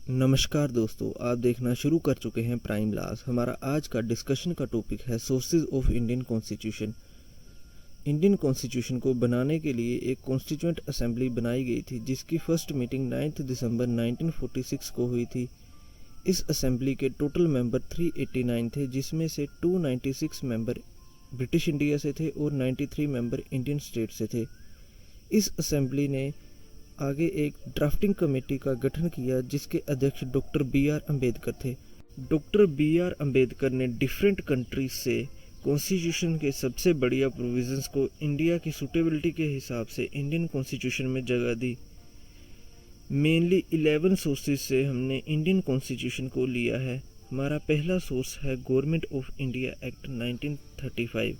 नमस्कार दोस्तों, आप देखना शुरू कर चुके हैं प्राइम लास। हमारा आज का डिस्कशन का टॉपिक है sources of Indian constitution. Indian constitution को बनाने के लिए एक कॉन्स्टिट्यूएंट असेंबली बनाई गई थी, जिसकी फर्स्ट मीटिंग 9 दिसंबर 1946 को हुई थी। इस असेंबली के टोटल मेंबर 389 थे, जिसमें से 296 मेंबर ब्रिटिश इंडिया से थे और 93 मेंबर इंडियन स्टेट से थे। इस असेंबली ने आगे एक ड्राफ्टिंग कमेटी का गठन किया, जिसके अध्यक्ष डॉक्टर बी.आर. अम्बेडकर थे। Doctor B R. अम्बेडकर ने डिफरेंट कंट्रीज से कॉन्स्टिट्यूशन के सबसे बढ़िया प्रोविजंस को इंडिया की सूटेबिलिटी के हिसाब से इंडियन कॉन्स्टिट्यूशन में जगह दी। मेनली 11 सोर्सेज से हमने इंडियन कॉन्स्टिट्यूशन को लिया है। हमारा पहला सोर्स है government of India act 1935।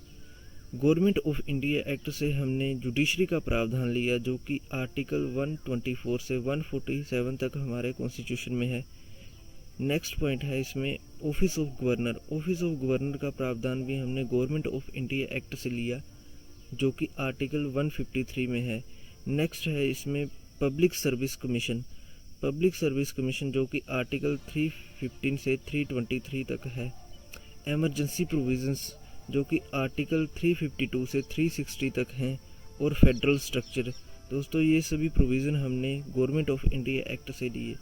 Government of India act से हमने जुडिशरी का प्रावधान लिया, जो कि आर्टिकल 124 से 147 तक हमारे कॉन्स्टिट्यूशन में है। नेक्स्ट पॉइंट है इसमें office of governor. Office of governor का प्रावधान भी हमने गवर्नमेंट ऑफ इंडिया एक्ट से लिया, जो कि आर्टिकल 153 में है। नेक्स्ट है इसमें public service commission. Public service commission जो कि आर्टिकल 315 से 323 तक है। एमरजेंसी प्रोविजंस जो कि आर्टिकल 352 से 360 तक हैं। और फेडरल स्ट्रक्चर। दोस्तों, ये सभी प्रोविज़न हमने गवर्नमेंट ऑफ इंडिया एक्ट से लिए।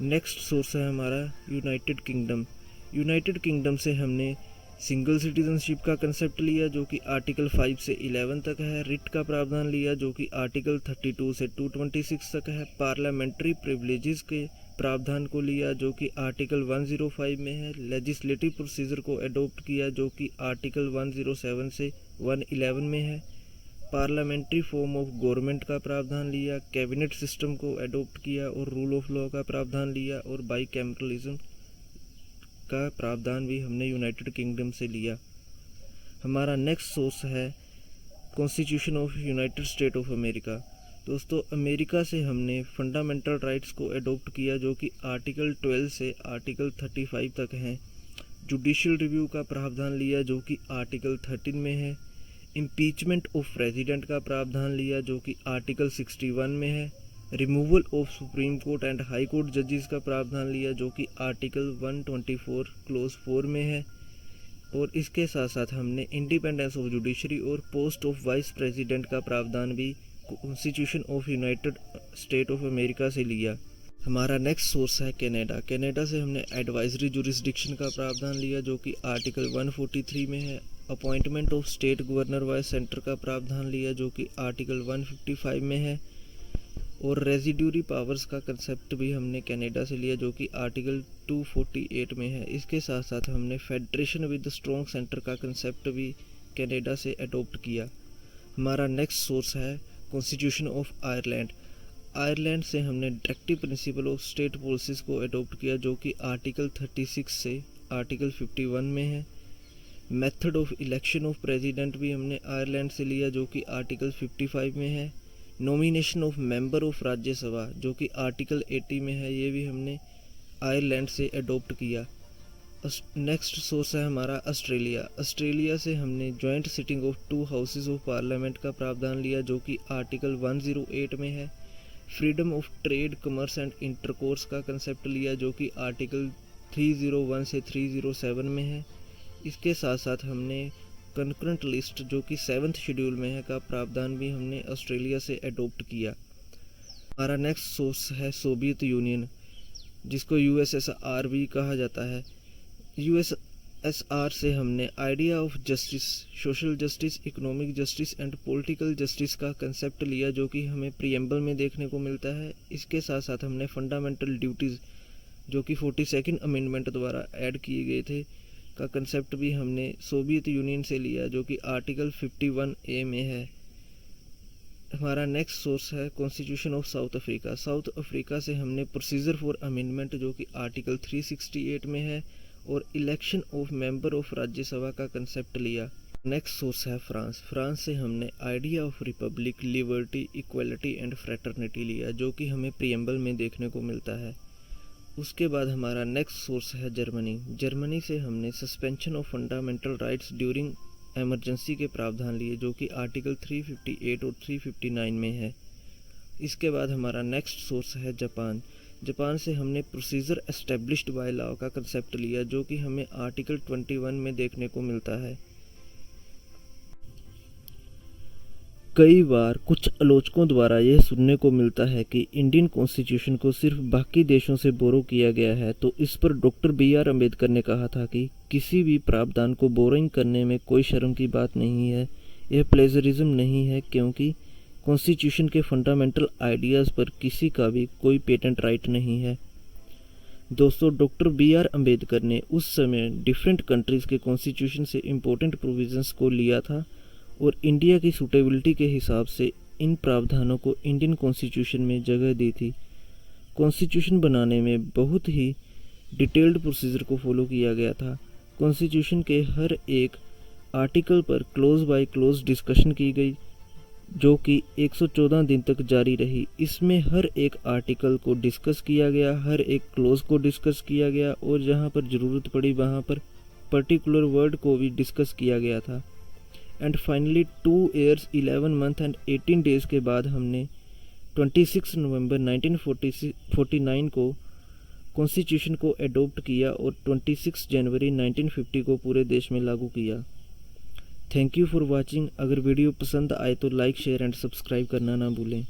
नेक्स्ट सोर्स है हमारा यूनाइटेड किंगडम। यूनाइटेड किंगडम से हमने सिंगल सिटीजनशिप का कंसेप्ट लिया, जो कि आर्टिकल 5 से 11 तक है। रिट का प्रावधान लिया, जो कि आर्टिकल 32 से 226 तक है। पार्लियामेंट्री प्रिविलेजेस के प्रावधान को लिया, जो कि आर्टिकल 105 में है। लेजिस्लेटिव प्रोसीजर को अडॉप्ट किया, जो कि आर्टिकल 107 से 111 में है। पार्लियामेंट्री फॉर्म ऑफ गवर्नमेंट का प्रावधान लिया। कैबिनेट सिस्टम को अडॉप्ट किया और रूल ऑफ लॉ का प्रावधान लिया। और बाईकैमरलिज्म का प्रावधान भी हमने यूनाइटेड किंगडम से लिया। हमारा नेक्स्ट सोर्स है constitution of United state of America. दोस्तों, अमेरिका से हमने फंडामेंटल राइट्स को अडॉप्ट किया, जो कि आर्टिकल 12 से आर्टिकल 35 तक हैं। जुडिशियल रिव्यू का प्रावधान लिया, जो कि आर्टिकल 13 में है। इम्पीचमेंट ऑफ प्रेसिडेंट का प्रावधान लिया, जो कि आर्टिकल 61 में है। Removal of supreme court and high court जजेस का प्रावधान लिया, जो कि आर्टिकल 124 क्लोज 4 में है। और इसके साथ साथ हमने इंडिपेंडेंस ऑफ जुडिशरी और पोस्ट ऑफ वाइस प्रेसिडेंट का प्रावधान भी constitution of United state of America से लिया। हमारा नेक्स्ट सोर्स है कनाडा। कनाडा से हमने एडवाइजरी जुरिस्डिक्शन का प्रावधान लिया, जो कि आर्टिकल 143 में है। Appointment of state governor wise centre का प्रावधान लिया, जो कि आर्टिकल 155 में है। और रेजिड्यूरी पावर्स का कंसेप्ट भी हमने कनाडा से लिया, जो कि आर्टिकल 248 में है। इसके साथ साथ हमने फेडरेशन विद स्ट्रॉन्ग सेंटर का कंसेप्ट भी कनाडा से अडॉप्ट किया। हमारा नेक्स्ट सोर्स है कॉन्स्टिट्यूशन ऑफ आयरलैंड। आयरलैंड से हमने directive principle of state policies को अडॉप्ट किया, जो कि आर्टिकल 36 से आर्टिकल 51 में है। Method of election of president भी हमने आयरलैंड से लिया, जो कि आर्टिकल 55 में है। Nomination of member of Rajya Sabha, जो कि आर्टिकल 80 में है, ये भी हमने आयरलैंड से अडॉप्ट किया। नेक्स्ट सोर्स है हमारा ऑस्ट्रेलिया। ऑस्ट्रेलिया से हमने joint sitting of 2 houses of parliament का प्रावधान लिया, जो कि आर्टिकल 108 में है। Freedom of trade, commerce and intercourse का कंसेप्ट लिया, जो कि आर्टिकल 301 से 307 में है। इसके साथ साथ हमने कंकरेंट लिस्ट, जो कि 7th शेड्यूल में है, का प्रावधान भी हमने ऑस्ट्रेलिया से अडॉप्ट किया। हमारा नेक्स्ट सोर्स है सोवियत यूनियन, जिसको यूएसएसआर भी कहा जाता है। यूएसएसआर से हमने idea of justice, social justice, economic justice and political justice का कंसेप्ट लिया, जो कि हमें प्रीएम्बल में देखने को मिलता है। इसके साथ साथ हमने फंडामेंटल ड्यूटीज़, जो कि 42nd अमेंडमेंट द्वारा ऐड किए गए थे, का कंसेप्ट भी हमने सोवियत यूनियन से लिया, जो कि आर्टिकल 51A में है। हमारा नेक्स्ट सोर्स है constitution of south Africa. South Africa से हमने प्रोसीजर फॉर अमेंडमेंट, जो कि आर्टिकल 368 में है। और election of member of Rajya Sabha का कंसेप्ट लिया। नेक्स्ट सोर्स है फ्रांस। फ्रांस से हमने idea of Republic, liberty, equality and fraternity लिया, जो कि हमें प्रीएम्बल में देखने को मिलता है। उसके बाद हमारा नेक्स्ट सोर्स है जर्मनी। जर्मनी से हमने suspension of fundamental rights during emergency के प्रावधान लिए, जो कि आर्टिकल 358 और 359 में है। इसके बाद हमारा नेक्स्ट सोर्स है जापान। जापान से हमने प्रोसीजर एस्टेब्लिश्ड बाय लॉ का कंसेप्ट लिया, जो कि हमें आर्टिकल 21 में देखने को मिलता है। कई बार कुछ आलोचकों द्वारा यह सुनने को मिलता है कि इंडियन कॉन्स्टिट्यूशन को सिर्फ बाकी देशों से बोरो किया गया है, तो इस पर डॉक्टर BR अम्बेडकर ने कहा था कि किसी भी प्रावधान को बोरोइंग करने में कोई शर्म की बात नहीं है, यह प्लेजरिज्म नहीं है, क्योंकि कॉन्स्टिट्यूशन के फंडामेंटल आइडियाज़ पर किसी का भी कोई पेटेंट राइट नहीं है। दोस्तों, डॉक्टर BR अम्बेडकर ने उस समय डिफरेंट कंट्रीज़ के कॉन्स्टिट्यूशन से इम्पोर्टेंट प्रोविजंस को लिया था और इंडिया की सूटेबिलिटी के हिसाब से इन प्रावधानों को इंडियन कॉन्स्टिट्यूशन में जगह दी थी। कॉन्स्टिट्यूशन बनाने में बहुत ही डिटेल्ड प्रोसीजर को फॉलो किया गया था। कॉन्स्टिट्यूशन के हर एक आर्टिकल पर क्लोज बाय क्लोज डिस्कशन की गई, जो कि 114 दिन तक जारी रही। इसमें हर एक आर्टिकल को डिस्कस किया गया, हर एक क्लोज को डिस्कस किया गया और जहाँ पर ज़रूरत पड़ी वहाँ पर पर्टिकुलर वर्ड को भी डिस्कस किया गया था। And finally 2 years 11 month and 18 days के बाद हमने 26 नवंबर 1949 को कॉन्स्टिट्यूशन को एडोप्ट किया और 26 जनवरी 1950 को पूरे देश में लागू किया। Thank you for watching. अगर वीडियो पसंद आए तो लाइक, शेयर एंड सब्सक्राइब करना ना भूलें।